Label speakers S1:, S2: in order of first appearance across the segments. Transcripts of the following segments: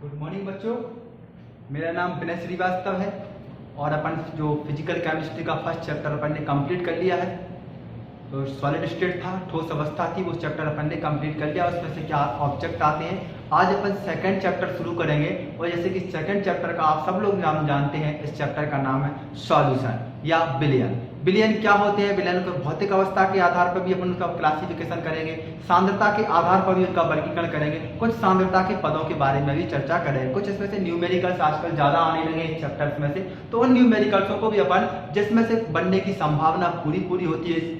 S1: Good morning बच्चों, मेरा नाम विनय श्रीवास्तव है और अपन जो फिजिकल केमिस्ट्री का फर्स्ट चैप्टर अपन ने कंप्लीट कर लिया है। तो सॉलिड स्टेट था, ठोस अवस्था थी, वो चैप्टर अपन ने कंप्लीट कर लिया। उसमें से क्या ऑब्जेक्ट आते हैं। आज अपन सेकंड चैप्टर शुरू करेंगे और जैसे कि सेकंड चैप्टर का आप सब लोग नाम जानते हैं, इस चैप्टर का नाम है सॉल्यूशन या विलयन। विलयन क्या होते हैं? विलयन को भौतिक अवस्था के आधार पर भी अपन उसका क्लासिफिकेशन करेंगे, सांद्रता के आधार पर भी उसका वर्गीकरण करेंगे, कुछ सांद्रता के पदों के बारे में भी चर्चा करेंगे। कुछ इसमें से न्यूमेरिकल्स आजकल ज्यादा आने लगे इस चैप्टर्स में से, तो उन न्यूमेरिकल्सों को भी अपन जिसमें से बनने की संभावना पूरी होती है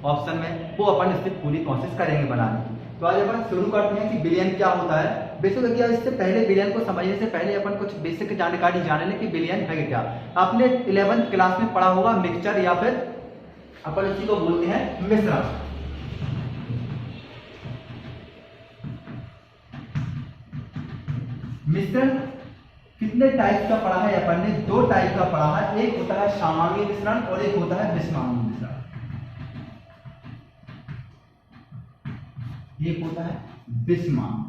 S1: ऑप्शन में, वो अपन इससे पूरी कोशिश करेंगे बनाने की। तो आज अपन शुरू करते हैं कि विलयन क्या होता है। बेसिक क्या, इससे पहले विलयन को समझने से पहले अपन कुछ बेसिक जानकारी जान लें कि विलयन है क्या। आपने 11th क्लास में पढ़ा होगा मिक्सचर, या फिर अपन इसी को बोलते हैं मिश्रण। मिश्रण कितने टाइप का पढ़ा है अपन ने? 2 टाइप का पढ़ा है। एक होता है सामान्य मिश्रण और एक होता है विषमांगी मिश्रण। एक होता है विषमांग,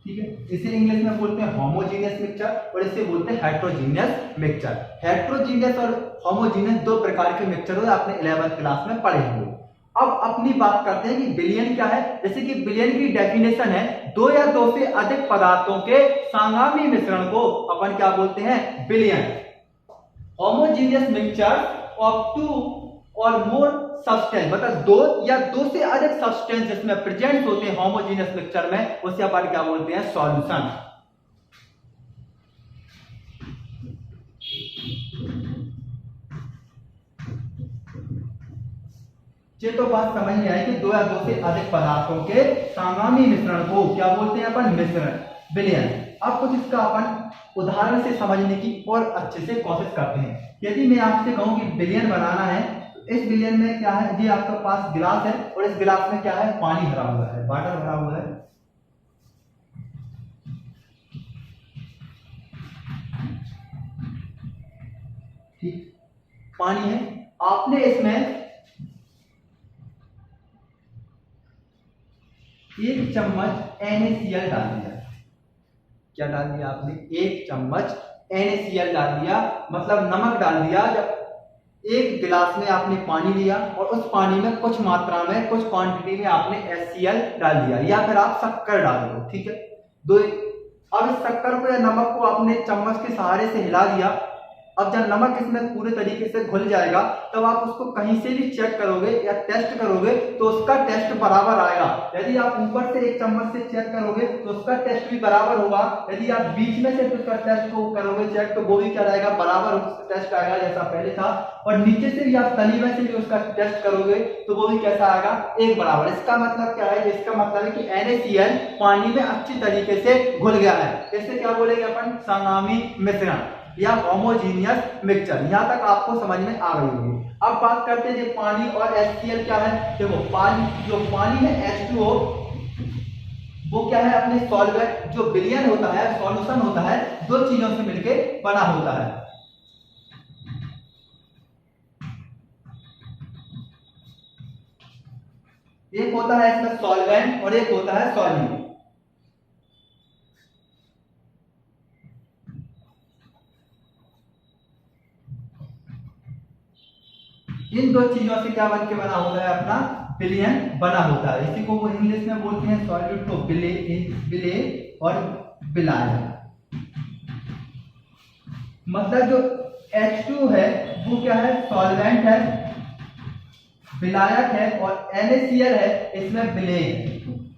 S1: ठीक है। इसे इंग्लिश में बोलते हैं होमोजीनियस मिक्सचर और इसे बोलते हैं हेट्रोजीनियस मिक्सचर। हेट्रोजीनियस और होमोजीनियस 2 प्रकार के मिक्सचर हो, आपने 11th क्लास में पढ़े होंगे। अब अपनी बात करते हैं कि विलयन क्या है। जैसे कि विलयन की डेफिनेशन है 2 या 2 से अधिक पदार्थों के संगामी मिश्रण को अपन क्या बोलते हैं? विलयन। होमोजीनियस मिक्सचर ऑफ 2 और मोर सब्सटेंस, मतलब 2 या 2 से अधिक सब्सटेंस इसमें प्रेजेंट होते हैं होमोजीनियस मिक्सचर में, उसे अपन क्या बोलते हैं? सॉल्यूशन। ये तो बात समझ में आई कि 2 या 2 से अधिक पदार्थों के संगामी मिश्रण को क्या बोलते हैं अपन? मिश्रण, विलयन। अब कुछ इसका अपन उदाहरण से समझने की और अच्छे से कोशिश करते हैं। यदि मैं आपसे कहूं कि विलयन बनाना है, इस विलयन में क्या है? ये आपके पास गिलास है और इस गिलास में क्या है? पानी भरा हुआ है, वाटर भरा हुआ है। ठीक, पानी है। आपने इसमें 1 चम्मच NaCl डाल दिया। क्या डाल दिया आपने? 1 चम्मच NaCl डाल दिया, मतलब नमक डाल दिया। जब एक गिलास में आपने पानी लिया और उस पानी में कुछ मात्रा में, कुछ क्वांटिटी में आपने HCl डाल दिया, या फिर आप शक्कर डाल दो, ठीक है। अब इस शक्कर को या नमक को आपने चम्मच के सहारे से हिला दिया। अब जब नमक इसमें पूरे तरीके से घुल जाएगा, तब आप उसको कहीं से भी चेक करोगे या टेस्ट करोगे तो उसका टेस्ट बराबर आएगा। यदि आप ऊपर से 1 चम्मच से चेक करोगे तो उसका टेस्ट भी बराबर होगा। यदि आप बीच में से उसका टेस्ट को करोगे चेक, तो वो भी क्या रहेगा? बराबर टेस्ट आएगा जैसा पहले था। और नीचे से भी आप तली में से भी उसका टेस्ट करोगे तो वो भी कैसा आएगा? एक बराबर। इसका मतलब क्या है? इसका मतलब है कि NaCl पानी में अच्छी तरीके से घुल गया है। इससे क्या बोलेंगे अपन? संगामी मिश्रण या होमोजीनियस मिक्सचर। यहां तक आपको समझ में आ गई होगी। अब बात करते हैं पानी और HCl क्या है। देखो जो पानी है H2O, वो क्या है? अपने सॉल्वेंट। जो विलयन होता है, सॉल्यूशन होता है, 2 चीजों से मिलकर बना होता है। एक होता है इसमें सॉल्वेंट और एक होता है सॉल्यूट। इन 2 चीजों से क्या बन के बना होता है? अपना विलयन बना होता है। इसी को वो इंग्लिश में बोलते हैं सॉल्यूट को विले और विलायक। मतलब जो H2 है वो क्या है? सॉल्वेंट है, विलायक है, और NaCl है, इसमें विलेय।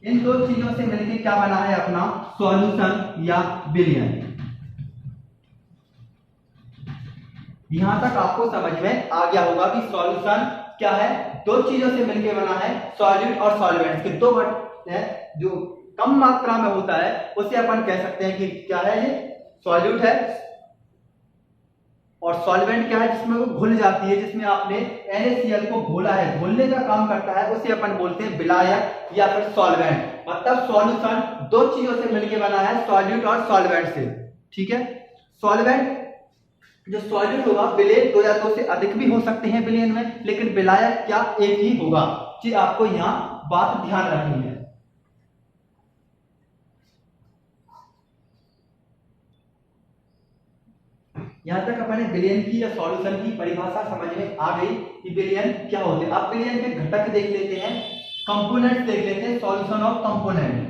S1: इन 2 चीजों से मिलकर क्या बना है? अपना सॉल्यूशन या विलयन। यहां तक आपको समझ में आ गया होगा कि सॉल्यूशन क्या है? 2 चीजों से मिलकर बना है, सॉल्यूट और सॉल्वेंट के 2 घटक है। जो कम मात्रा में होता है उसे अपन कह सकते हैं कि क्या है? ये सॉल्यूट है। और सॉल्वेंट क्या है? जिसमें वो घुल जाती है, जिसमें आपने NaCl को घोला है, घोलने का काम करता है, उसे अपन बोलते हैं विलायक या फिर सॉल्वेंट। मतलब सॉल्यूशन 2 चीजों से मिलकर बना है, सॉल्यूट और सॉल्वेंट से, ठीक है। सॉल्वेंट जो सॉलिड होगा विलेय 2 या 2 से अधिक भी हो सकते हैं विलयन में, लेकिन विलायक क्या एक ही होगा। जी आपको यहाँ बात ध्यान रखनी है। यहां तक अपने बिलियन की या सॉल्यूशन की परिभाषा समझ में आ गई कि बिलियन क्या होते हैं। अब बिलियन के घटक देख लेते हैं, कंपोनेंट्स देख लेते हैं, सॉल्यूशन ऑफ कंपोनेंट।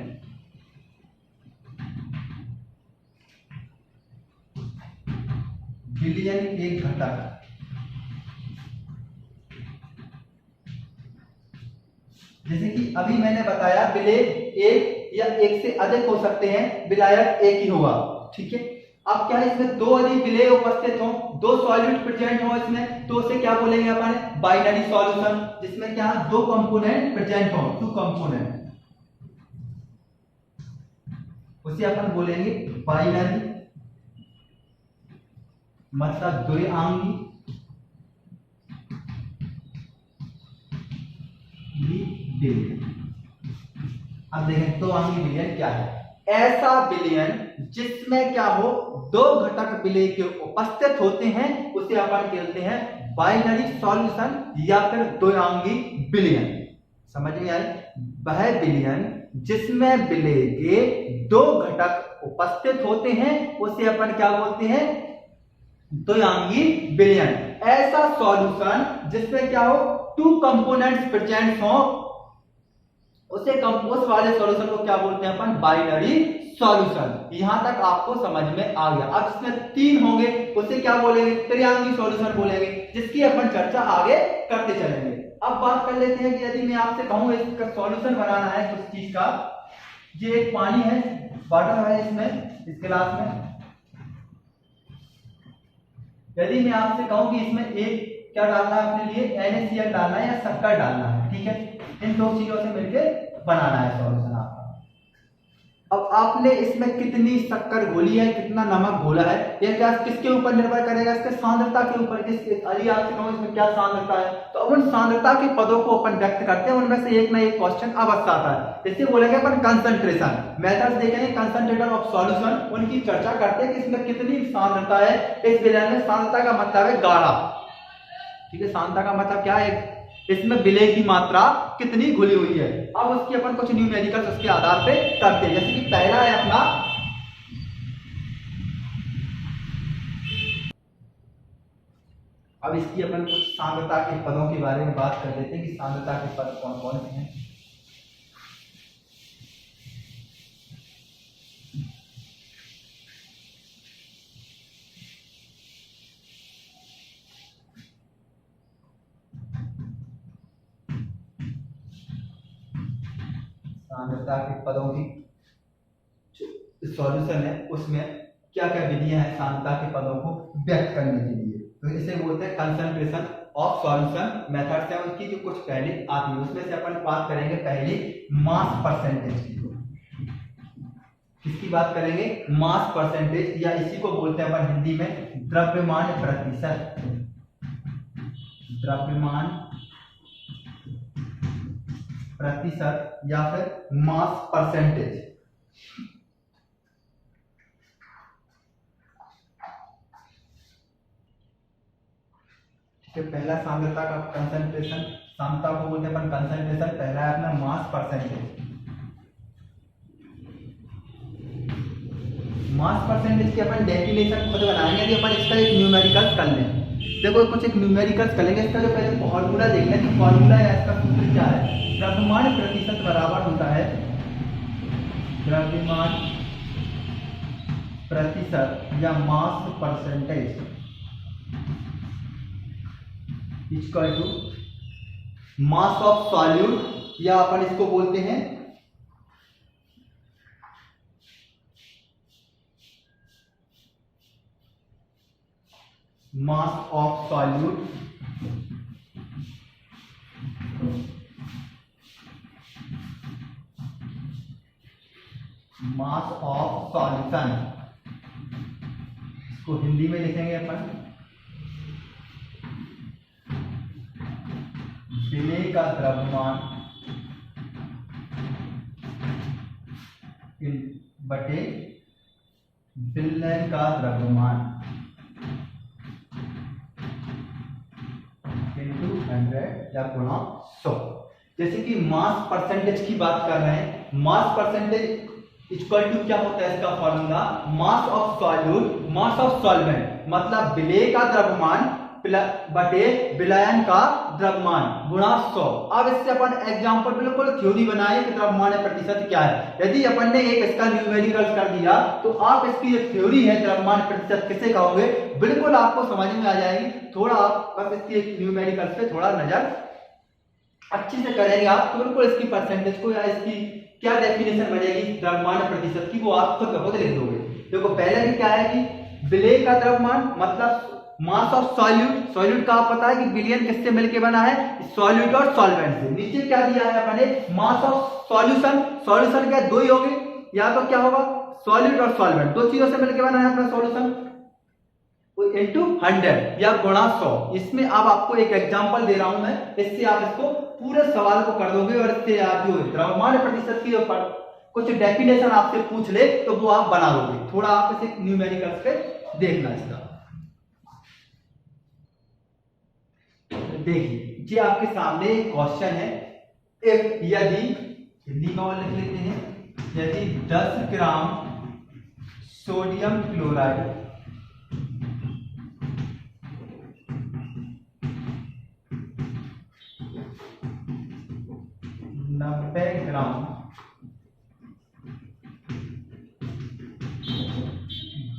S1: बिलियन के घटक, जैसे कि अभी मैंने बताया विलेय एक या एक से अधिक हो सकते हैं, विलायक एक ही होगा, ठीक है। अब क्या है, इसमें दो अधिक विलेय उपस्थित हो, दो सॉल्यूट प्रेजेंट हो इसमें, तो उसे क्या बोलेंगे अपन, बाइनरी सॉल्यूशन, जिसमें क्या दो कंपोनेंट प्रेजेंट हो, टू कंपोनेंट, उसे अपन बोलेंगे बाइनरी, मतलब द्विआंगी बिलियन। अब देखें दो आंगी बिलियन क्या है, ऐसा बिलियन जिसमें क्या हो, दो घटक विलेय के उपस्थित होते हैं, उसे अपन कहते हैं बाइनरी सॉल्यूशन या फिर द्विआंगी बिलियन। समझ में आई, वह बिलियन जिसमें विलेय के दो घटक उपस्थित होते हैं, उसे अपन क्या बोलते हैं, द्विआंगी बिलियन। ऐसा सॉल्यूशन जिसमें क्या हो, टू कंपोनेंट्स प्रेजेंट हो, उसे कंपोज वाले सॉल्यूशन को क्या बोलते हैं अपन, बाइनरी सॉल्यूशन। यहां तक आपको समझ में आ गया। अब इसमें तीन होंगे, उसे क्या बोलेंगे, त्रिआंगी सॉल्यूशन बोलेंगे, जिसकी अपन चर्चा आगे करते चलेंगे। अब बात कर लेते हैं कि यदि मैं आपसे कहूं इसका सॉल्यूशन बनाना है कुछ चीज का, ये एक पानी है, वाटर है इसमें, इस गिलास में, यदि मैं आपसे कहूं कि इसमें एक क्या डालना है अपने लिए, NaCl डालना है या शक्कर डालना है, ठीक है, इन दो चीजों से मिलकर बनाना है सॉल्यूशन आपका। अब आपने इसमें कितनी शक्कर घोली है, कितना नमक घोला है, यह क्या किसके ऊपर निर्भर करेगा, इसके सांद्रता के ऊपर। यदि आपसे कहूं इसमें क्या सांद्रता है, तो उन सांद्रता के पदों को अपन व्यक्त करते हैं, उनमें से एक ना एक क्वेश्चन अवश्य आता है। इसे बोलेंगे अपन कंसंट्रेशन। मेथड्स देखेंगे, कंसंट्रेशन ऑफ सॉल्यूशन, उनकी चर्चा करते हैं कि इसमें कितनी सांद्रता है। इस विलयन में सांद्रता का मतलब है गाढ़ा, ठीक है, सांद्रता का मतलब क्या है, इसमें विलेय की मात्रा कितनी घुली हुई है। अब उसकी अपन कुछ न्यूमेरिकल्स उसके आधार पे करते हैं, जैसे कि पहला है अपना, अब इसकी अपन कुछ सांद्रता के पदों के बारे में बात कर लेते हैं कि सांद्रता के पद कौन कौन से हैं। सांद्रता के पदों की सॉल्यूशन है, उसमें क्या क्या विधियां हैं सांद्रता के पदों को व्यक्त करने के लिए, तो इसे बोलते हैं कंसंट्रेशन ऑफ सॉल्यूशन। मेथड्स हैं उनकी जो कुछ पहले आती है, उसमें से अपन बात करेंगे पहले मास परसेंटेज की। किसकी बात करेंगे, मास परसेंटेज, या इसी को बोलते हैं अपन हिंदी में द्रव्यमान प्रतिशत, द्रव्यमान प्रतिशत या फिर मास परसेंटेज। ठीक है, पहला सांद्रता का कंसंट्रेशन, सांद्रता को बोलते हैं अपन कंसंट्रेशन, पहला है अपना मास परसेंटेज। मास परसेंटेज की अपन डेफिनेशन खुद बनाएंगे, यदि अपन इसका एक न्यूमेरिकल कर लें, देखो कुछ एक न्यूमेरिकल्स करेंगे, इसका जो पहले फॉर्मूला देख लें कि फॉर्मूला है, इसका सूत्र क्या है, द्रव्यमान प्रतिशत बराबर होता है द्रव्यमान प्रतिशत या mass percentage equal to mass of solute, या अपन इसको बोलते हैं mass of solute mass of solution, इसको हिंदी में लिखेंगे अपन विलेय का द्रव्यमान बटे विलयन का द्रव्यमान इंटू 100 या गुणा 100। जैसे कि मास परसेंटेज की बात कर रहे हैं, मास परसेंटेज इक्वल टू क्या होता है इसका formula, mass of solute mass of solvent, मतलब विलेय का द्रव्यमान बटे विलयन का द्रव्यमान गुणा 100। अब इससे अपन एग्जांपल बिल्कुल थ्योरी बनाए कि द्रव्यमान प्रतिशत क्या है। यदि अपन ने एक इसका न्यूमेरिकल कर दिया तो आप इसकी जो थ्योरी है द्रव्यमान प्रतिशत किसे कहोगे बिल्कुल आपको समझ में आ जाएगी। थोड़ा आप बस इसकी एक न्यूमेरिकल पे थोड़ा नजर अच्छे से करेंगे आप तो बिल्कुल इसकी परसेंटेज को या इसकी क्या डेफिनेशन बनेगी द्रव्यमान प्रतिशत की वो आप खुद खुद लिख दोगे। देखो पहले भी क्या है कि विलेय का द्रव्यमान मतलब मास ऑफ सॉल्यूट, सॉल्यूट का आप पता है कि विलयन किससे मिलके बना है, सॉल्यूट और सॉल्वेंट से। नीचे क्या दिया है अपने मास ऑफ सॉल्यूशन, सॉल्यूशन क्या दो ही होंगे, या तो क्या होगा सॉल्यूट और सॉल्वेंट, दो चीजों से मिलके बना है अपना सॉल्यूशन, इनटू 100 या गुणा 100। इसमें अब आपको एक एग्जांपल दे रहा हूं मैं, इससे आप इसको पूरे सवाल को कर दोगे और इससे आप जो द्रव्यमान प्रतिशत की कुछ डेफिनेशन आपसे पूछ ले तो वो आप बना दोगे। थोड़ा आप इसे न्यूमेरिकल पे देखना इसका। देखिए ये आपके सामने एक क्वेश्चन है, इफ यदि हिंदी में और लिख लेते हैं, यदि 10 ग्राम सोडियम क्लोराइड 90 ग्राम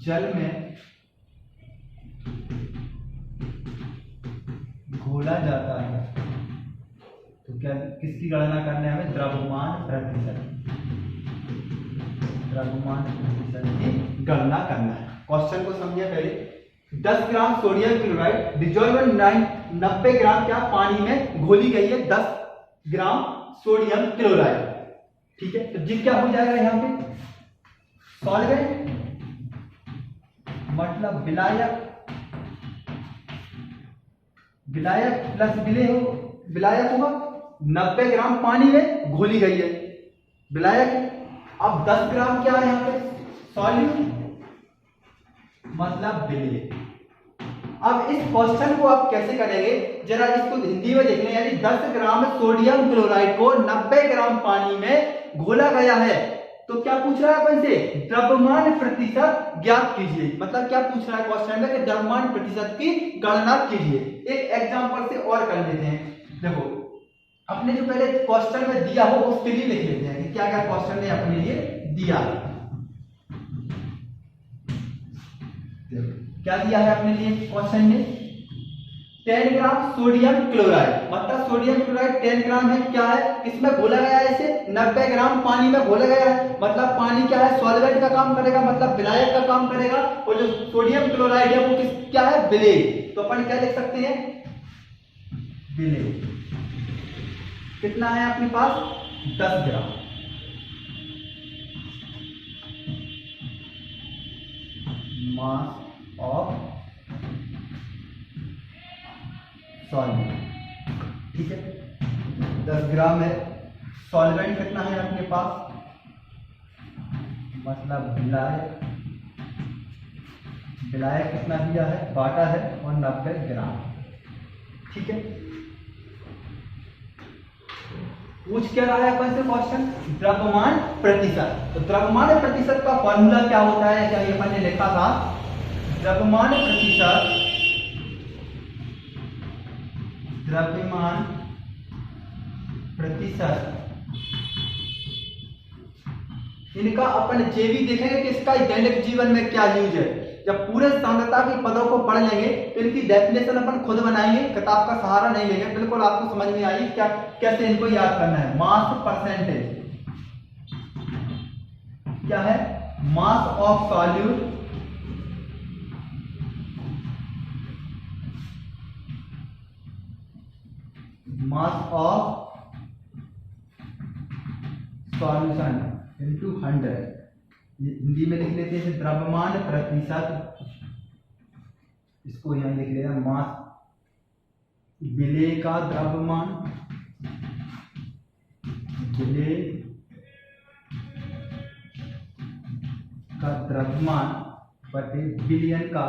S1: जल में घोला जाता है तो क्या किसकी गणना करने हमें द्रव्यमान प्रतिशत, द्रव्यमान प्रतिशत की गणना करना है। क्वेश्चन को समझिए पहले। 10 ग्राम सोडियम क्लोराइड डिजॉल्व 90 ग्राम क्या पानी में घोली गई है 10 ग्राम सोडियम क्लोराइड, ठीक है। तो जी क्या हो जाएगा यहां पे सॉल्वेंट मतलब विलायक, विलायक प्लस विलेय हो, विलायक होगा 90 ग्राम पानी में घोली गई है विलायक। अब 10 ग्राम क्या है यहां पे सॉल्यूट मतलब विलेय। अब इस क्वेश्चन को आप कैसे करेंगे जरा इसको हिंदी में देख लें। यानी 10 ग्राम सोडियम क्लोराइड को 90 ग्राम पानी में घोला गया है तो क्या पूछ रहा है अपन से द्रव्यमान प्रतिशत ज्ञात कीजिए। मतलब क्या पूछ रहा है क्वेश्चन में कि द्रव्यमान प्रतिशत की गणना कीजिए। एक एग्जांपल से और कर लेते हैं। देखो अपने जो पहले क्वेश्चन में दिया हो उसके लिए लिख लेते हैं कि क्या क्या क्वेश्चन ने अपने लिए दिया। क्या दिया है अपने लिए क्वेश्चन में 10 ग्राम सोडियम क्लोराइड, मतलब सोडियम क्लोराइड 10 ग्राम है, क्या है किसमें घोला गया है, इसे 90 ग्राम पानी में घोला गया है। मतलब पानी क्या है सॉल्वेंट का काम करेगा, मतलब विलायक का काम करेगा, और जो सोडियम क्लोराइड है वो क्या है विलेय। तो अपन क्या लिख सकते हैं विलेय। कितना है अपने पास 10 ग्राम। मास ऑफ सॉल्वेंट, ठीक है 10 ग्राम है। सॉल्वेंट कितना है अपने पास मतलब विलायक, विलायक कितना दिया है बाटा है और 90 ग्राम, ठीक है। पूछ क्या रहा है अपन से क्वेश्चन द्रव्यमान प्रतिशत। तो द्रव्यमान प्रतिशत का फॉर्मूला क्या होता है, क्या ये अपन ने लिखा था द्रव्यमान प्रतिशत, द्रव्यमान प्रतिशत इनका अपन जे भी देखेंगे कि इसका दैनिक जीवन में क्या यूज है। जब पूरे सांद्रता के पदों को पढ़ लेंगे तो इनकी डेफिनेशन अपन खुद बनाएंगे, किताब का सहारा नहीं लेंगे, बिल्कुल आपको समझ में आएगी क्या कैसे इनको याद करना है। मास परसेंटेज क्या है मास of solute mass of solution into 100। Hindi में लिख लेते हैं द्रव्यमान प्रतिशत, इसको यहां लिख लेना मास विलेय का द्रव्यमान, विलेय का द्रव्यमान बटे विलयन का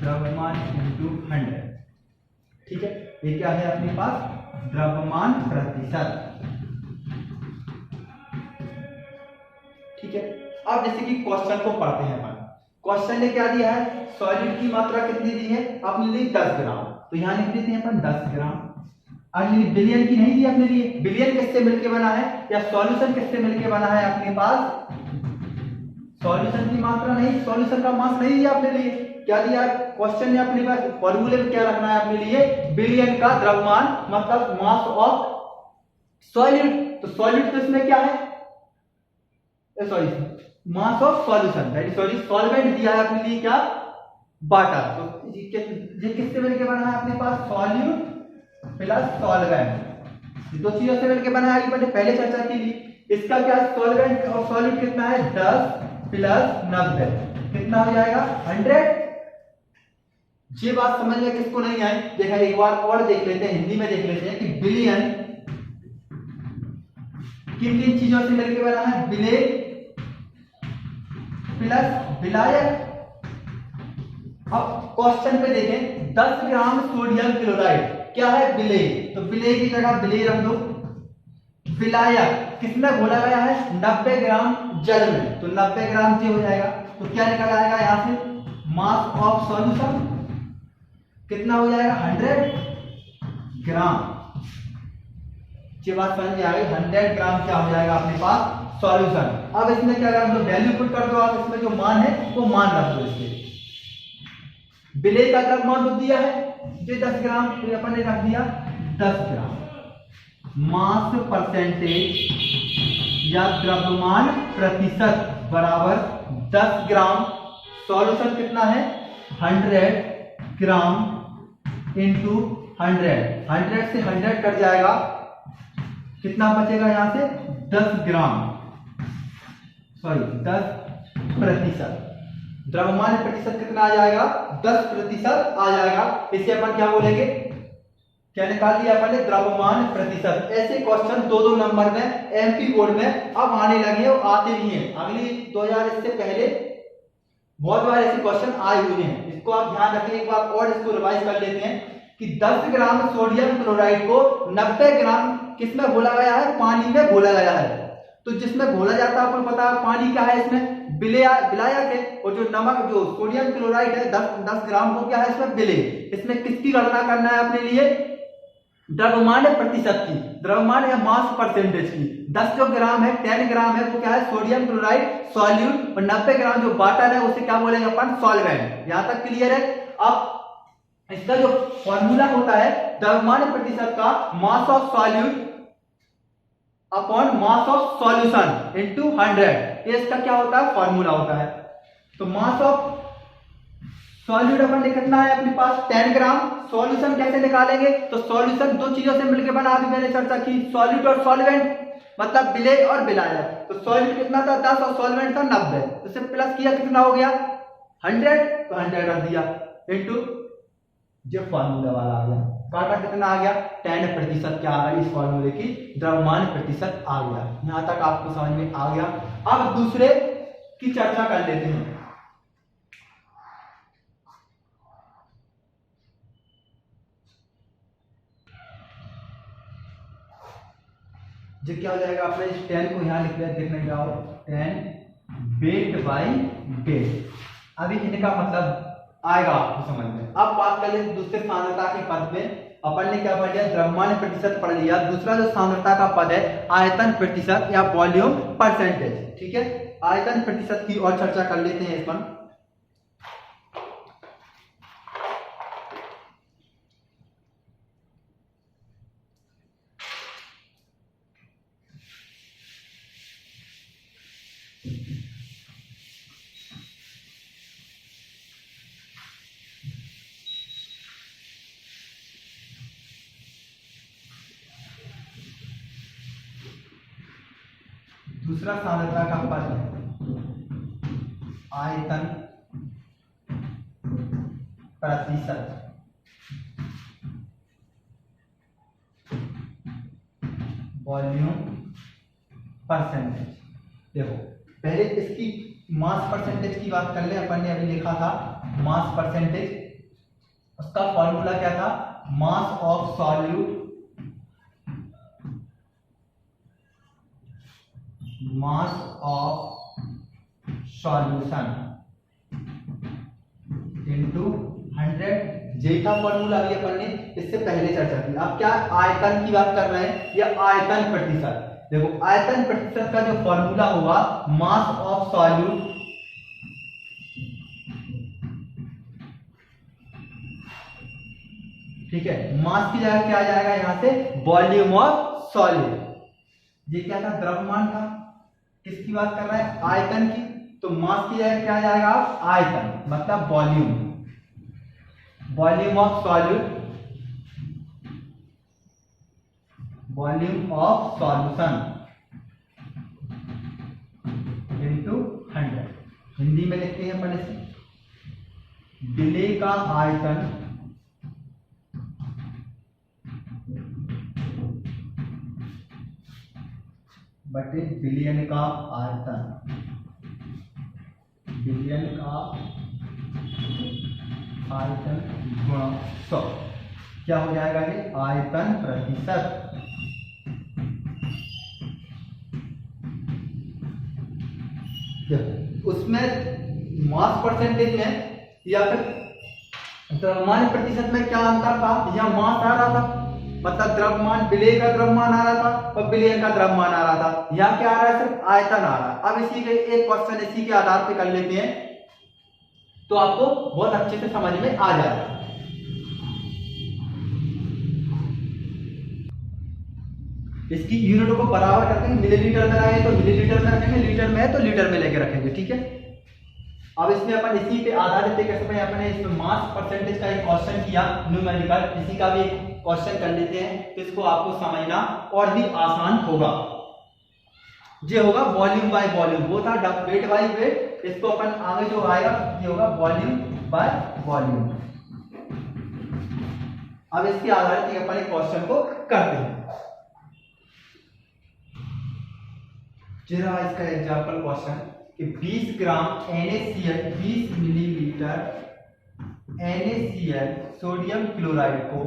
S1: द्रव्यमान इंटू 100। ठीक है, ये क्या है अपने पास द्रव्यमान प्रतिशत। ठीक है, अब जैसे कि क्वेश्चन को पढ़ते हैं अपन। क्वेश्चन ने क्या दिया है, सॉलिड की मात्रा कितनी दी है अपने लिए 10 ग्राम, तो यहां लिख देते हैं अपन 10 ग्राम। अगली बिलियन की नहीं दी अपने लिए, बिलियन किससे मिलके बना है या सॉल्यूशन किससे मिलके बना है अपने पास, सॉल्यूशन की मात्रा नहीं, सॉल्यूशन का मास नहीं दिया अपने लिए। क्या दिया क्वेश्चन ने अपने पास, फॉर्मूले में क्या रखना है अपने लिए, बिलियन का द्रव्यमान मतलब मास ऑफ सॉलिड। तो सॉलिड तो इसमें क्या है, sorry mass of solution, that is sorry solvent दिया है अपने लिए क्या, वाटर। तो ये किससे मिलके बना है अपने पास, सॉल्यूट प्लस सॉल्वेंट, दो चीजों से मिलके बना है, मैंने पहले चर्चा की थी। इसका क्या सॉल्वेंट और सॉल्यूट कितना है, 10 प्लस 90 कितना हो जाएगा 100। ये बात समझ में किसको नहीं आई, देखा एक बार और देख लेते हैं, हिंदी में देख लेते हैं कि बिलियन किन किन चीजों से मिलके बना है, बिलेन प्लस विलायक। अब क्वेश्चन पे देखें 10 ग्राम सोडियम क्लोराइड क्या है, बिले, तो बिले की जगह बिले रख दो। विलायक किसमें घोला गया है, 90 ग्राम जल में, तो 90 ग्राम ये हो जाएगा। तो क्या निकल आएगा यहां से, मास ऑफ सॉल्यूशन कितना हो जाएगा 100 ग्राम। ये बात समझ में आ गई, 100 ग्राम क्या हो जाएगा अपने पास सॉल्यूशन। अब इसमें क्या कर दो, वैल्यू पुट कर दो आप, इसमें जो मान है वो मान रख दो। इसके बिले का द्रव्यमान तो दिया है ये 10 ग्राम, तो अपन ने रख दिया 10 ग्राम। मास परसेंटेज या द्रव्यमान प्रतिशत बराबर 10 ग्राम, सॉल्यूशन कितना है 100 ग्राम इंटू 100 से 100 कट जाएगा, कितना बचेगा यहां से 10 ग्राम, सॉरी 10%। द्रव्यमान प्रतिशत कितना आ जाएगा, 10% आ जाएगा। इसे अपन क्या बोलेंगे, क्या निकाल दिया अपन ने, द्रव्यमान प्रतिशत। ऐसे क्वेश्चन 2-2 नंबर में एमपी बोर्ड में अब आने लगे और आते नहीं है। अगली 2000 इससे पहले बहुत बार ऐसे क्वेश्चन आए हुए हैं, इसको आप ध्यान रखें। एक बार और इसको रिवाइज कर लेते हैं कि 10 ग्राम सोडियम क्लोराइड को 90 ग्राम किसमें घोला गया है, पानी में घोला गया है। तो जिसमें घोला जाता है आपको पता है पानी क्या है, इसमें विलायक है, और जो नमक जो सोडियम क्लोराइड है 10 ग्राम को क्या है इसमें विले। इसमें किसकी गणना करना है अपने लिए, द्रव्यमान प्रतिशत की, द्रव्यमान या मास परसेंटेज की। 10 जो ग्राम है 10 ग्राम है वो क्या है सोडियम क्लोराइड सॉल्यूट, और 90 ग्राम जो वाटर है उसे क्या बोलेंगे अपन, सॉल्वेंट। यहां तक क्लियर है। अब इसका जो फॉर्मूला होता है द्रव्यमान प्रतिशत का, मास of solute upon mass of solution into 100, ये इसका क्या होता है फॉर्मूला होता है। तो मास ऑफ सॉल्यूट अपन ने कितना है अपने पास 10 ग्राम, सॉल्यूशन कैसे निकालेंगे, तो सॉल्यूशन दो चीजों से मिलकर बना, अभी मैंने चर्चा की, सॉल्यूट और सॉल्वेंट मतलब विलेय और विलायक। तो सॉल्यूट कितना था 10 और सॉल्वेंट था 90, तो सिर्फ प्लस किया कितना हो गया 100, तो 100 रख दिया इनटू जो फॉर्मूला वाला आ गया, काटा कितना आ गया 10% क्या आ गया इस फॉर्मूले की, द्रव्यमान प्रतिशत आ गया। यहां तक आपको समझ में आ गया। अब दूसरे की चर्चा कर लेते हैं। जो क्या हो जाएगा, आपने इस 10 को यहां लिख लिया, देखने जाओ 10 वेट बाई वेट। अभी इनका मतलब आएगा आपको समझ में। अब बात कर ले दूसरे सांद्रता के पद में, अपन ने क्या पढ़ लिया द्रव्यमान प्रतिशत पढ़ लिया। दूसरा जो सांद्रता का पद है आयतन प्रतिशत या वॉल्यूम परसेंटेज। ठीक है, आयतन प्रतिशत की और चर्चा कर लेते हैं इस पर। दूसरा सांद्रता का पद है आयतन प्रतिशत, वॉल्यूम परसेंटेज। देखो पहले इसकी मास परसेंटेज की बात कर ले, अपन ने अभी लिखा था मास परसेंटेज उसका फॉर्मूला क्या था, मास of solute, mass of solution into 100। जे का फॉर्मूला अभी अपन ने इससे पहले चर्चा की। अब क्या आयतन की बात कर रहे हैं, या आयतन प्रतिशत। देखो आयतन प्रतिशत का जो फॉर्मूला होगा, मास ऑफ सॉल्यूट ठीक है, मास की जगह क्या आ जाएगा यहां से, वॉल्यूम ऑफ सॉलिड। ये क्या था, द्रव्यमान था। किसकी बात कर रहे हैं, आयतन की। तो मास की जगह क्या आ जाएगा, आयतन मतलब volume, volume of solute, volume of solution into 100। Hindi में लिखते हैं अपन इसे, विलेय का आयतन बटे बिलियन का आयतन, बिलियन का आयतन गुणा 100। क्या हो जाएगा ये, आयतन प्रतिशत। उसमें मास परसेंटेज में या फिर द्रव्यमान प्रतिशत में क्या अंतर था, या मास आ रहा था, मतलब द्रव्यमान, विलेय का द्रव्यमान आ रहा था और विलयन का द्रव्यमान आ रहा था। यहाँ क्या आ रहा है, सिर्फ आयतन आ रहा है। अब इसी के एक क्वेश्चन इसी के आधार पे कर लेते हैं, तो आपको बहुत अच्छे से समझ में आ जाएगा। इसकी यूनिट को बराबर करके मिलीलीटर में रखेंगे तो मिलीलीटर में रखेंगे, लीटर में है तो लीटर में लेके रखेंगे, ठीक है। अब इसमें अपन इसी पे आधारित कैसे अपने इसमें मास परसेंटेज का एक क्वेश्चन किया न्यूमेरिकल, इसी का भी एक क्वेश्चन कर लेते हैं, तो इसको आपको समझना और भी आसान होगा। ये होगा वॉल्यूम बाय वॉल्यूम, वो था वेट बाय वेट, इसको अपन आगे जो आएगा ये होगा वॉल्यूम बाय वॉल्यूम। अब इसके आधारित अपन एक क्वेश्चन को करते हैं। जरा इसका एग्जांपल क्वेश्चन कि 20 ग्राम NaCl, 20 millilitre NaCl sodium chloride को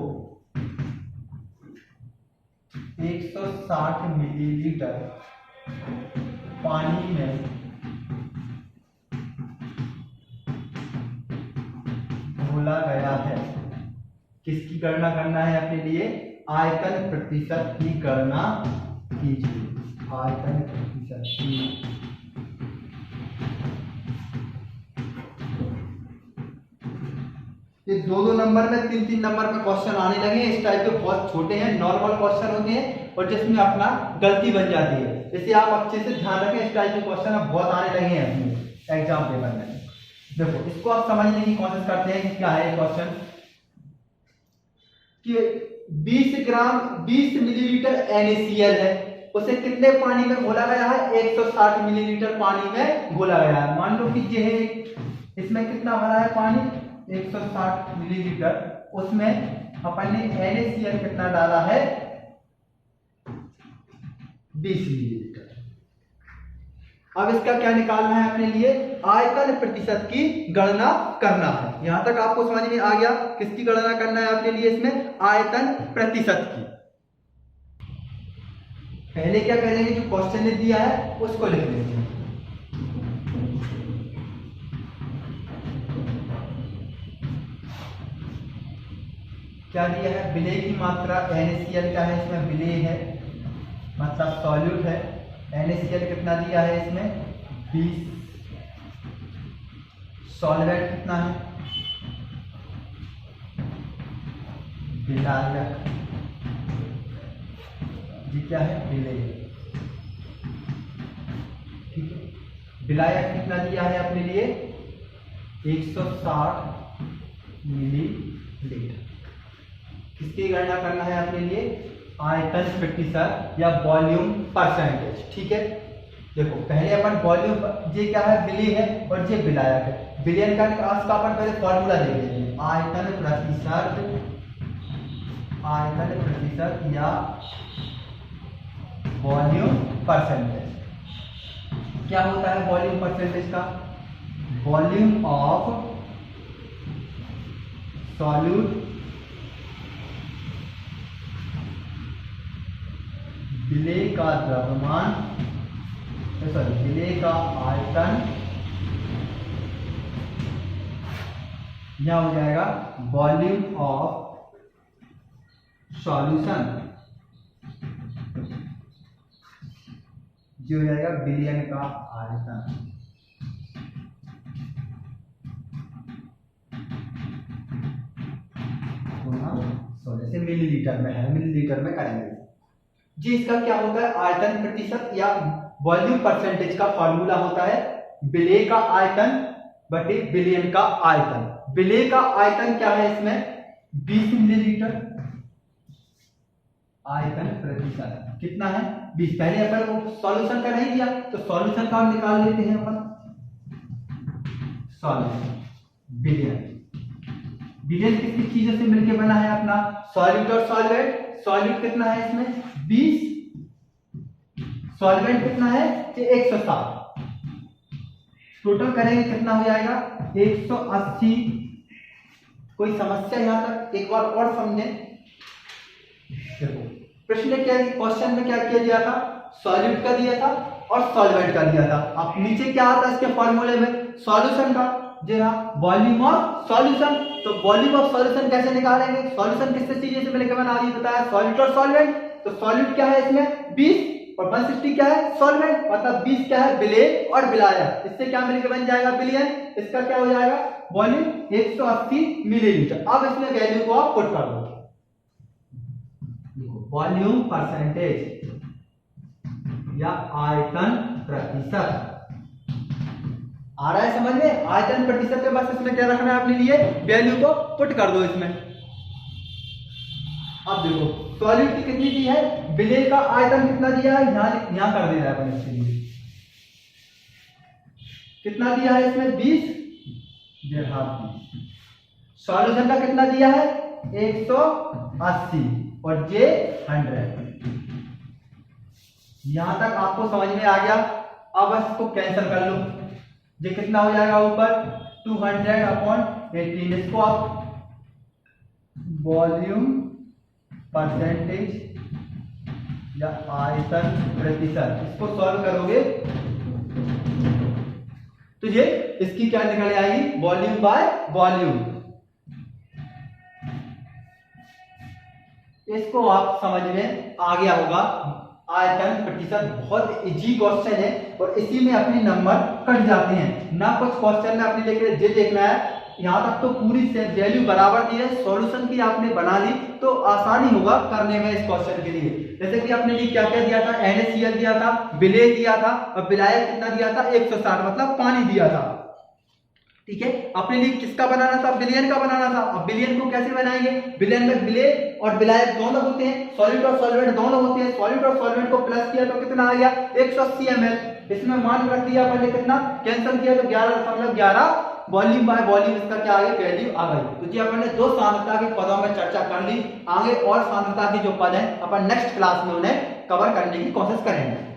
S1: 160 मिलीलीटर पानी में घोला गया है। किसकी गणना करना है अपने लिए, आयतन प्रतिशत की गणना कीजिए। आयतन प्रतिशत की ये 2-2 नंबर में 3-3 नंबर में क्वेश्चन आने लगे। इस टाइप के बहुत छोटे हैं, नॉर्मल क्वेश्चन होते हैं और जिसमें अपना गलती बन जाती है। इसे आप अच्छे से ध्यान रखें, इस टाइप के क्वेश्चन अब बहुत आने लगे हैं अपने एग्जाम पेपर में। देखो इसको आप समझने की कोशिश करते हैं कि क्या है क्वेश्चन, कि 20 ग्राम 20 मिलीलीटर NaCl है, उसे कितने पानी में घोला गया है, 160 मिलीलीटर पानी में घोला गया है। मान लो कि ये है, इसमें कितना भरा है पानी, 160 मिलीलीटर, उसमें अपन ने NaCl कितना डाला है, 20 मिलीलीटर। अब इसका क्या निकालना है अपने लिए, आयतन प्रतिशत की गणना करना है। यहां तक आपको समझ में आ गया, किसकी गणना करना है अपने लिए, इसमें आयतन प्रतिशत की। पहले क्या करेंगे, जो क्वेश्चन ने दिया है उसको लिख लेंगे। क्या दिया है, विलेय की मात्रा NaCl का है, इसमें विलेय है मतलब सॉल्यूट है। NaCl कितना दिया है इसमें 20, सॉल्वेंट कितना है, विलायक, ये क्या है, विलेय, ठीक है। विलायक कितना दिया है अपने लिए, 160 मिलीलीटर। किसकी गणना करना है अपने लिए, आयतन प्रतिशत या वॉल्यूम परसेंटेज, ठीक है। देखो पहले अपन वॉल्यूम, ये क्या है, विलेय है और ये विलायक है। विलयन का अपन पहले फॉर्मूला देख लेते हैं, आयतन प्रतिशत या वॉल्यूम परसेंटेज। क्या होता है वॉल्यूम परसेंटेज का, वॉल्यूम ऑफ सॉल्यूट विलेय का द्रव्यमान, सॉरी विलेय का आयतन, यह हो जाएगा वॉल्यूम ऑफ सॉल्यूशन, जो हो जाएगा बिलियन का आयतन। जैसे मिलीलीटर में है, मिलीलीटर में करेंगे जी। इसका क्या होता है, आयतन प्रतिशत या वॉल्यूम परसेंटेज का फॉर्मूला होता है विलेय का आयतन बटे बिलियन का आयतन। विलेय का आयतन क्या है इसमें 20 मिलीलीटर, आयतन प्रतिशत कितना है 20। पहले अपन वो सॉल्यूशन का नहीं दिया तो सॉल्यूशन का हम निकाल लेते हैं अपन, सॉल्यूशन बिलियन। बिलियन किस किस चीजों से मिलकर बना है अपना, सॉल्यूट और सॉल्वेंट। सॉल्यूट कितना है इसमें 20, सॉल्वेंट कितना है 160, टोटल करेंगे कितना हो जाएगा 180। कोई समस्या यहां तक एक बार और समझें। देखो प्रश्न क्या, क्वेश्चन में क्या किया गया था, सॉल्यूट का दिया था और सॉल्वेंट का दिया था। अब नीचे क्या आता है इसके फॉर्मूले में, सॉल्यूशन का, जी हाँ वॉल्यूम ऑफ सॉल्यूशन। तो वॉल्यूम ऑफ सॉल्यूशन कैसे निकालेंगे, सॉल्यूशन किससे चीजें से मिलकर बना, ये बताया सॉल्यूट और सॉल्वेंट। तो सॉल्यूट क्या है इसमें 20 और 160 क्या है सॉल्वेंट, मतलब 20 क्या है विलेय और विलायक, इससे क्या मिलकर बन जाएगा बिलियन। इसका क्या हो जाएगा वॉल्यूम 180 मिलीलीटर। अब इसमें वैल्यू को आप पुट कर दो, वॉल्यूम परसेंटेज या आयतन प्रतिशत आ रहा है समझ में, आयतन प्रतिशत में बस इसमें क्या रखना है अपने लिए, वैल्यू को पुट कर दो इसमें। अब देखो सॉल्यूट की कितनी दी है, विलेय का आयतन कितना दिया है, यहां कर देना है अपन इसके लिए, कितना दिया है इसमें 20, सॉल्यूशन का कितना दिया है 180 और जे 100। यहां तक आपको समझ में आ गया। अब इसको कैंसिल कर लो, ये कितना हो जाएगा ऊपर 200/18। इसको आप वॉल्यूम परसेंटेज या आयतन प्रतिशत, इसको सॉल्व करोगे तो ये इसकी क्या निकल आएगी, वॉल्यूम बाय वॉल्यूम। इसको आप समझ में आ गया होगा। आयतन प्रतिशत बहुत इजी क्वेश्चन है और इसी में अपने नंबर कट जाते हैं ना। कुछ क्वेश्चन में अपने लेकर ये देखना है, यहाँ तक तो पूरी वैल्यू बराबर दी है, सॉल्यूशन की आपने बना ली तो आसानी होगा करने में इस क्वेश्चन के लिए। जैसे कि आपने लिए क्या क्या दिया था, NaCl दिया था, विलेय दिया था और विलायक कितना दिया था 160, मतलब पानी दिया था। ठीक है, अपने लिए किसका बनाना था, बिलियन का बनाना था। अब बिलियन को कैसे बनाएंगे, बिलियन में विलेय और विलायक दोनों होते हैं, सॉल्यूट और सॉल्वेंट दोनों होते हैं। सॉल्यूट और सॉल्वेंट को प्लस किया तो कितना आ गया 180 ml। इसमें मान रख दिया अपन ने कितना, कैंसिल किया तो 11.11 वॉल्यूम बाय वॉल्यूम, इसका क्या आ गया वैल्यू आ गई। तो जी अपन ने दो सांद्रता के पदों में चर्चा कर ली। आगे और सांद्रता के जो पद हैं अपन नेक्स्ट क्लास में उन्हें कवर करने की कोशिश करेंगे।